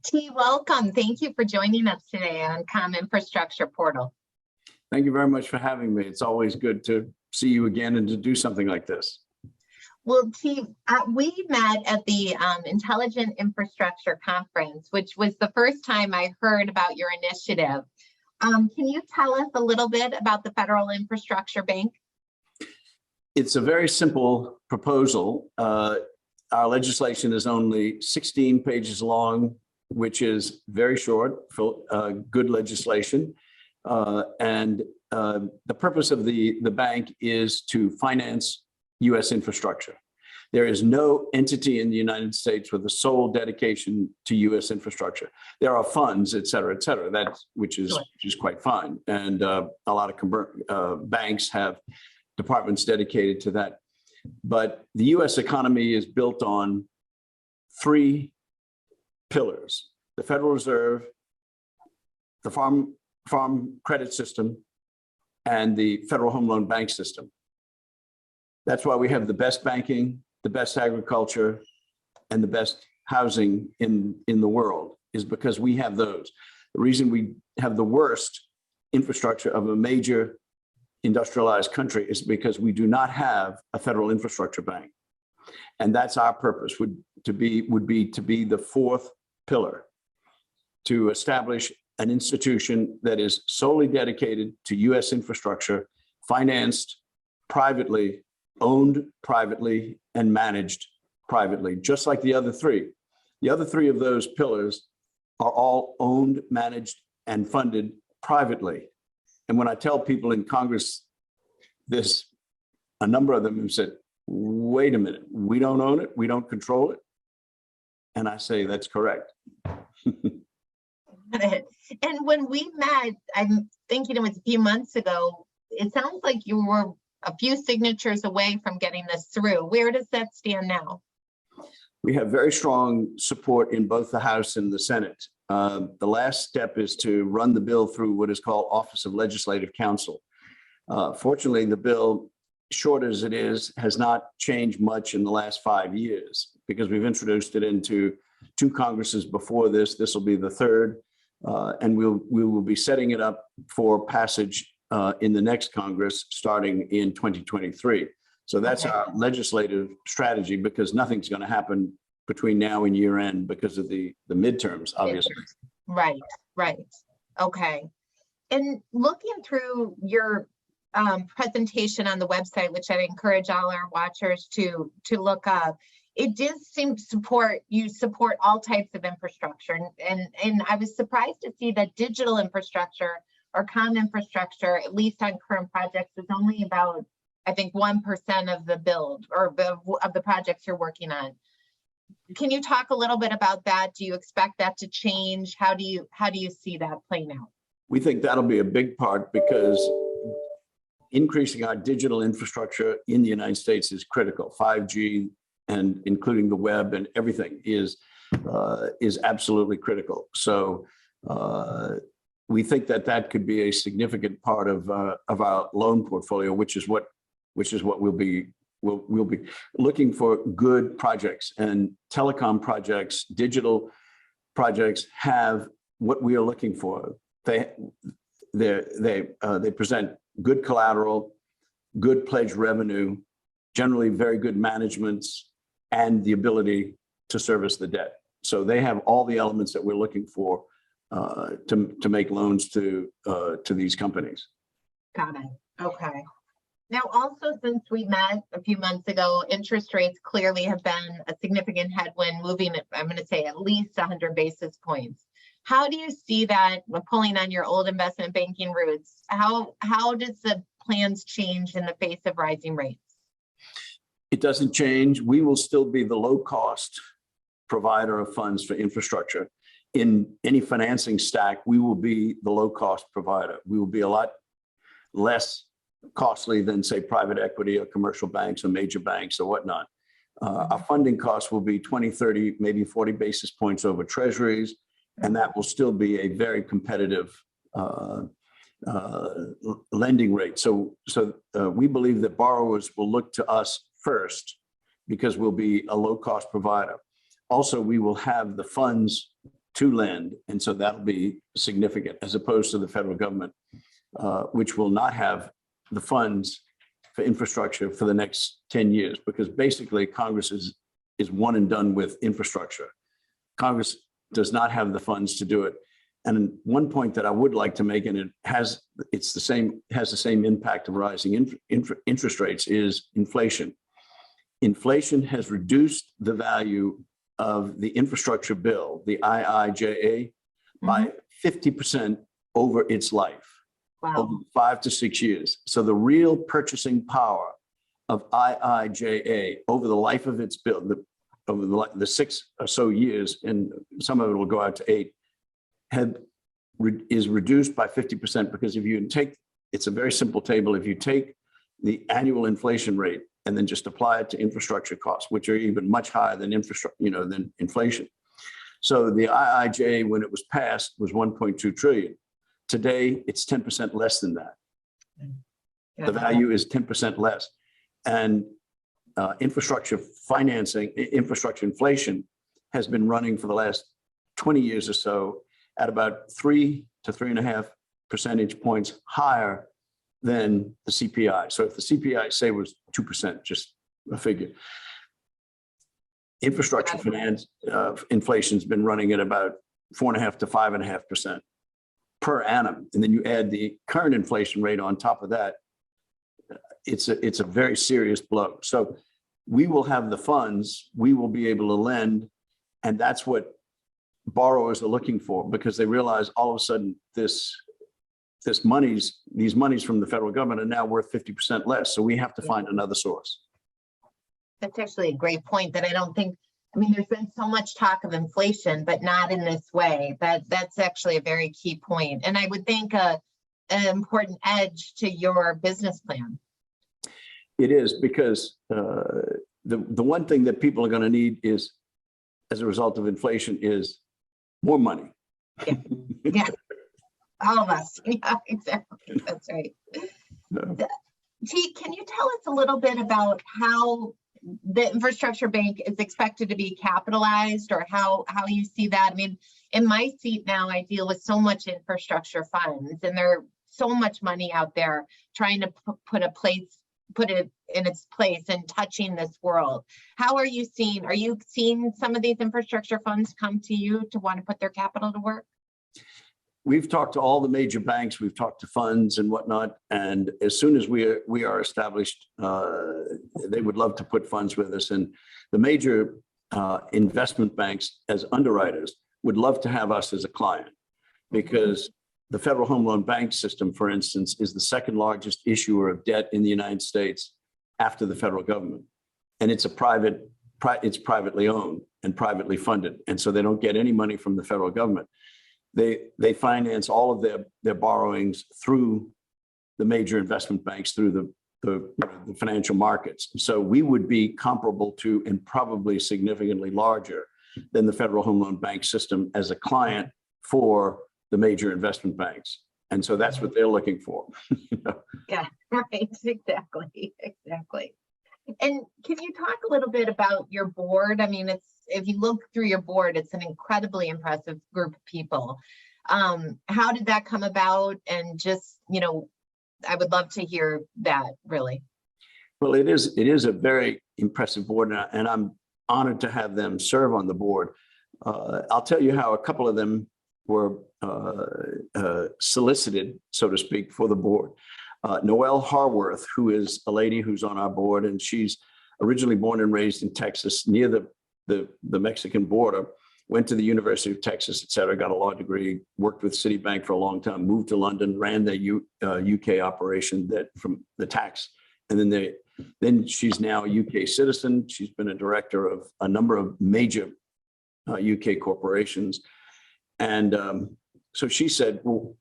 T, welcome. Thank you for joining us today on Infrastructure Portal. Thank you very much for having me. It's always good to see you again and to do something like this. Well, T, we met at the Intelligent Infrastructure Conference, which was the first time I heard about your initiative. Can you tell us a little bit about the Federal Infrastructure Bank? It's a very simple proposal. Our legislation is only 16 pages long, which is very short, good legislation. The purpose of the bank is to finance U.S. infrastructure. There is no entity in the United States with a sole dedication to U.S. infrastructure. There are funds, et cetera, which is quite fine. And a lot of banks have departments dedicated to that. But the U.S. economy is built on three pillars: the Federal Reserve, the Farm Credit System, and the Federal Home Loan Bank System. That's why we have the best banking, the best agriculture, and the best housing in the world, is because we have those. The reason we have the worst infrastructure of a major industrialized country is because we do not have a federal infrastructure bank. And that's our purpose, would be to be the fourth pillar, to establish an institution that is solely dedicated to U.S. infrastructure, financed privately, owned privately, and managed privately, just like the other three. The other three of those pillars are all owned, managed, and funded privately. And when I tell people in Congress this, a number of them have said, wait a minute, we don't own it, we don't control it. And I say, that's correct. And when we met, I'm thinking it was a few months ago, it sounds like you were a few signatures away from getting this through. Where does that stand now? We have very strong support in both the House and the Senate. The last step is to run the bill through what is called Office of Legislative Counsel. Fortunately, the bill, short as it is, has not changed much in the last 5 years, because we've introduced it into 2 Congresses before this. This will be the third, and we will be setting it up for passage in the next Congress starting in 2023. So that's our legislative strategy, because nothing's going to happen between now and year end because of the midterms, obviously. Right. Okay. And looking through your presentation on the website, which I encourage all our watchers to look up, it does seem you support all types of infrastructure. And I was surprised to see that digital infrastructure or comm infrastructure, at least on current projects, is only about, I think, 1% of the build or of the projects you're working on. Can you talk a little bit about that? Do you expect that to change? How do you see that playing out? We think that'll be a big part, because increasing our digital infrastructure in the United States is critical. 5G, and including the web and everything, is absolutely critical. So we think that could be a significant part of our loan portfolio, which is what we'll be looking for. Good projects, and telecom projects, digital projects have what we are looking for. They present good collateral, good pledge revenue, generally very good managements, and the ability to service the debt. So they have all the elements that we're looking for to make loans to these companies. Got it. Okay. Now, also, since we met a few months ago, interest rates clearly have been a significant headwind, moving, I'm going to say, at least 100 basis points. How do you see that, pulling on your old investment banking roots? How does the plans change in the face of rising rates? It doesn't change. We will still be the low-cost provider of funds for infrastructure. In any financing stack, we will be the low-cost provider. We will be a lot less costly than, say, private equity or commercial banks or major banks or whatnot. Our funding costs will be 20, 30, maybe 40 basis points over treasuries, and that will still be a very competitive lending rate. So we believe that borrowers will look to us first, because we'll be a low-cost provider. Also, we will have the funds to lend. And so that'll be significant as opposed to the federal government, which will not have the funds for infrastructure for the next 10 years, because basically Congress is one and done with infrastructure. Congress does not have the funds to do it. And one point that I would like to make, and it has the same impact of rising interest rates, is inflation. Inflation has reduced the value of the infrastructure bill, the IIJA, by 50% over its life, over 5 to 6 years. So the real purchasing power of IIJA over the life of its bill, over the 6 or so years, and some of it will go out to 8, is reduced by 50%, because if you take, it's a very simple table, if you take the annual inflation rate and then just apply it to infrastructure costs, which are even much higher than than inflation. So the IIJA, when it was passed, was 1.2 trillion. Today, it's 10% less than that. The value is 10% less. And infrastructure financing, infrastructure inflation has been running for the last 20 years or so at about 3 to 3.5 percentage points higher than the CPI. So if the CPI, say, was 2%, just a figure, infrastructure finance inflation's been running at about 4.5 to 5.5% per annum. And then you add the current inflation rate on top of that, it's a very serious blow. So we will have the funds, we will be able to lend, and that's what borrowers are looking for, because they realize all of a sudden these monies from the federal government are now worth 50% less. So we have to find another source. That's actually a great point that I don't think, I mean, there's been so much talk of inflation, but not in this way. That's actually a very key point. And I would think an important edge to your business plan. It is, because the one thing that people are going to need is, as a result of inflation, is more money. Yeah. All of us. Yeah, exactly. That's right. T, can you tell us a little bit about how the infrastructure bank is expected to be capitalized, or how you see that? I mean, in my seat now, I deal with so much infrastructure funds, and there's so much money out there trying to put it in its place and touching this world. Are you seeing some of these infrastructure funds come to you to want to put their capital to work? We've talked to all the major banks, we've talked to funds and whatnot, and as soon as we are established, they would love to put funds with us. And the major investment banks as underwriters would love to have us as a client, because the Federal Home Loan Bank system, for instance, is the second largest issuer of debt in the United States after the federal government. And it's it's privately owned and privately funded. And so they don't get any money from the federal government. They finance all of their borrowings through the major investment banks, through the financial markets. So we would be comparable to, and probably significantly larger than, the Federal Home Loan Bank system as a client for the major investment banks. And so that's what they're looking for. Yeah, right. Exactly. And can you talk a little bit about your board? I mean, if you look through your board, it's an incredibly impressive group of people. How did that come about? And just, I would love to hear that, really. Well, it is a very impressive board, and I'm honored to have them serve on the board. I'll tell you how a couple of them were solicited, so to speak, for the board. Noelle Harworth, who is a lady who's on our board, and she's originally born and raised in Texas, near the Mexican border, went to the University of Texas, et cetera, got a law degree, worked with Citibank for a long time, moved to London, ran their UK operation from the tax. And then she's now a UK citizen. She's been a director of a number of major UK corporations. And so she said, well,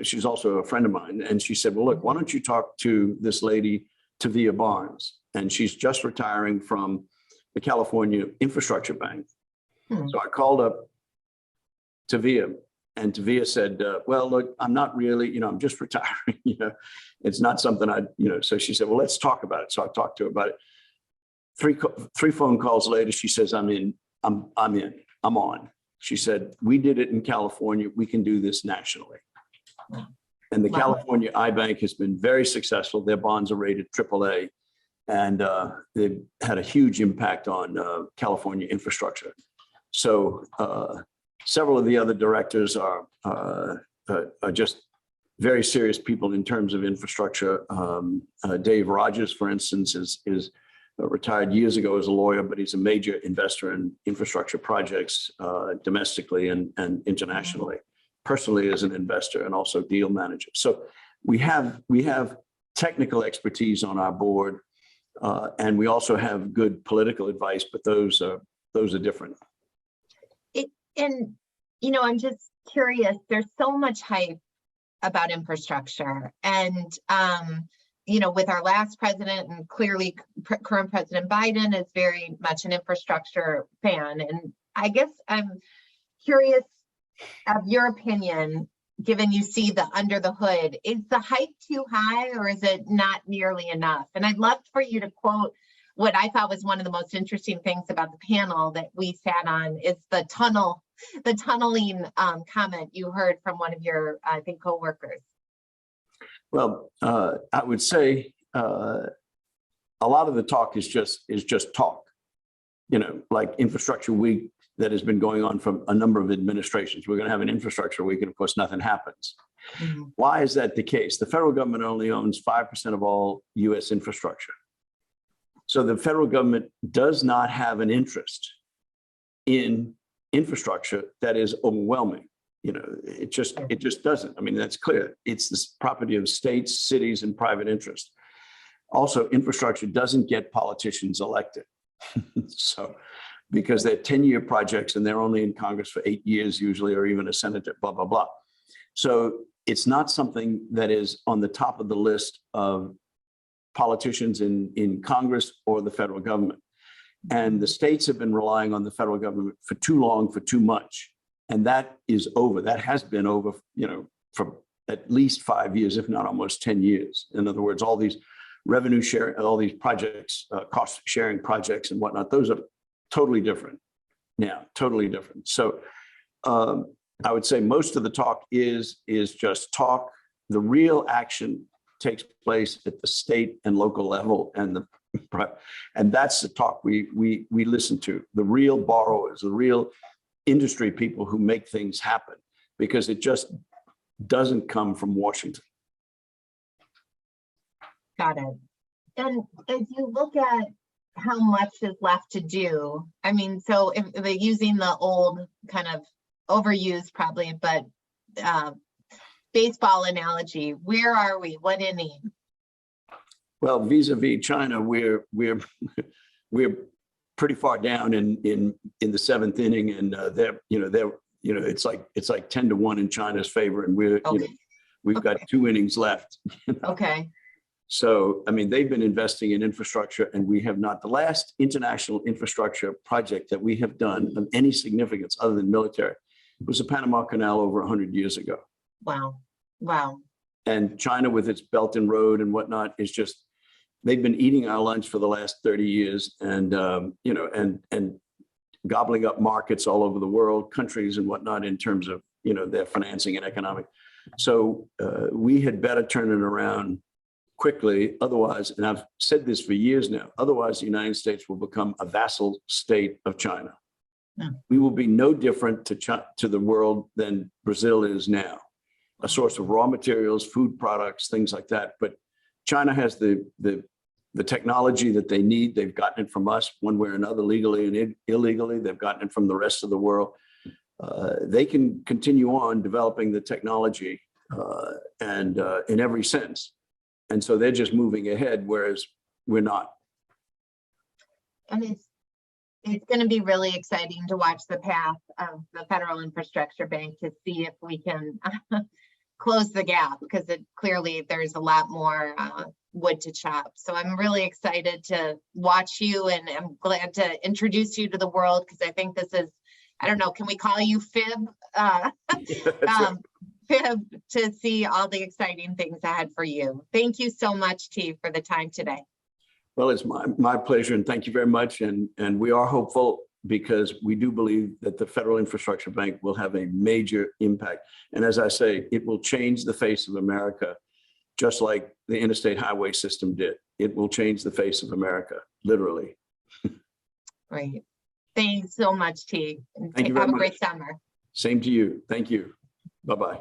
she's also a friend of mine. And she said, well, look, why don't you talk to this lady, Tavia Barnes? And she's just retiring from the California Infrastructure Bank. So I called up Tavia, and Tavia said, well, look, I'm not really, I'm just retiring, it's not something so she said, well, let's talk about it. So I talked to her about it. Three phone calls later, she says, I'm on. She said, we did it in California. We can do this nationally. And the Wow. California iBank has been very successful. Their bonds are rated AAA, and they've had a huge impact on California infrastructure. So several of the other directors are just very serious people in terms of infrastructure. Dave Rogers, for instance, is retired years ago as a lawyer, but he's a major investor in infrastructure projects domestically and internationally. Personally as an investor and also deal manager. So we have technical expertise on our board, and we also have good political advice, but those are different. And I'm just curious, there's so much hype about infrastructure, and with our last president, and clearly current President Biden is very much an infrastructure fan. And I guess I'm curious of your opinion, given you see the under the hood, is the hype too high or is it not nearly enough? And I'd love for you to quote what I thought was one of the most interesting things about the panel that we sat on is the tunneling comment you heard from one of your, I think, coworkers. Well, I would say a lot of the talk is just talk, like Infrastructure Week that has been going on from a number of administrations. We're going to have an infrastructure week, and of course, nothing happens. Mm-hmm. Why is that the case? The federal government only owns 5% of all U.S. infrastructure. So the federal government does not have an interest in infrastructure that is overwhelming. It just doesn't. I mean, that's clear. It's the property of states, cities, and private interest. Also, infrastructure doesn't get politicians elected. So, because they're 10-year projects and they're only in Congress for 8 years usually, or even a senator, blah, blah, blah. So it's not something that is on the top of the list of politicians in Congress or the federal government. And the states have been relying on the federal government for too long, for too much. And that is over. That has been over, for at least 5 years, if not almost 10 years. In other words, all these revenue sharing, all these projects, cost sharing projects and whatnot, those are totally different now, totally different. So I would say most of the talk is just talk. The real action takes place at the state and local level, and that's the talk we listen to. The real borrowers, the real industry people who make things happen, because it just doesn't come from Washington. Got it. And as you look at how much is left to do, I mean, so if they're using the old kind of overused probably, but baseball analogy, where are we? What inning? Well, vis-a-vis China, we're pretty far down in the seventh inning, and it's like 10-1 in China's favor, and we've got 2 innings left. Okay. So, I mean, they've been investing in infrastructure, and we have not. The last international infrastructure project that we have done of any significance other than military was the Panama Canal over 100 years ago. Wow. Wow. And China, with its Belt and Road and whatnot, is just, they've been eating our lunch for the last 30 years and, and gobbling up markets all over the world, countries and whatnot, in terms of, their financing and economic. So we had better turn it around quickly. Otherwise, and I've said this for years now, otherwise the United States will become a vassal state of China. Yeah. We will be no different to the world than Brazil is now, a source of raw materials, food products, things like that. But China has the technology that they need. They've gotten it from us one way or another, legally and illegally. They've gotten it from the rest of the world. They can continue on developing the technology and in every sense. And so they're just moving ahead, whereas we're not. And it's going to be really exciting to watch the path of the Federal Infrastructure Bank to see if we can close the gap, because clearly there's a lot more wood to chop. So I'm really excited to watch you, and I'm glad to introduce you to the world, because I think this is, I don't know, can we call you Fib? Fib, to see all the exciting things ahead for you. Thank you so much, T, for the time today. Well, it's my pleasure, and thank you very much. And we are hopeful because we do believe that the Federal Infrastructure Bank will have a major impact. And as I say, it will change the face of America, just like the interstate highway system did. It will change the face of America, literally. Great. Thanks so much, T. And Thank you very have a much. great summer. Same to you. Thank you. Bye-bye.